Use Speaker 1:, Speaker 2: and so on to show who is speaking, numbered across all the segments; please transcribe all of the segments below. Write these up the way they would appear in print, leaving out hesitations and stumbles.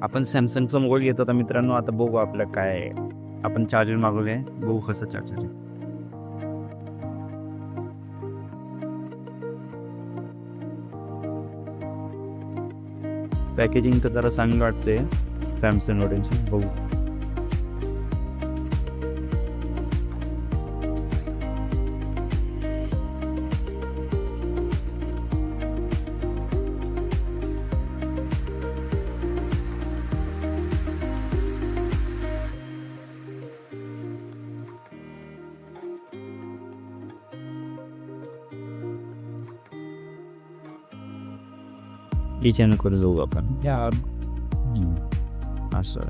Speaker 1: आपण सॅमसंगचा मोबाईल घेतो आता मित्रांनो. आता बघू आपलं काय आहे. आपण चार्जर मागवले, बघू कसं चार्जर आहे. पॅकेजिंग तर जरा चांगलं वाटतंय सॅमसंग वॉडेलची. बघू चॅनल करून जाऊ आपण यार. असं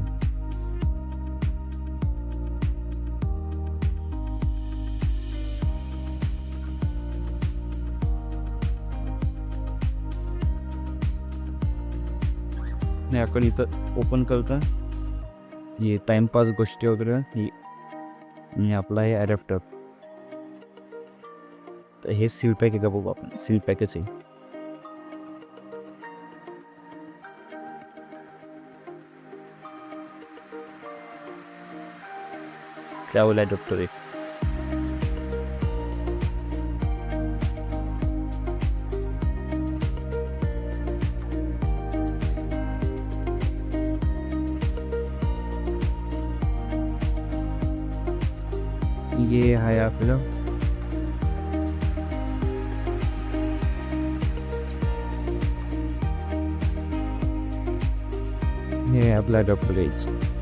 Speaker 1: नाही आपण इथं ओपन करतं हे टाइमपास गोष्टी वगैरे आणि आपला हे ॲडॅप्टर. तर हे सील पॅक आहे का बघू आपण. सील पॅकच आहे. ट्रॅव्हल ॲडॅप्टर आहे. ये आहे आपलं हे आपला ॲडॅप्टर आहे.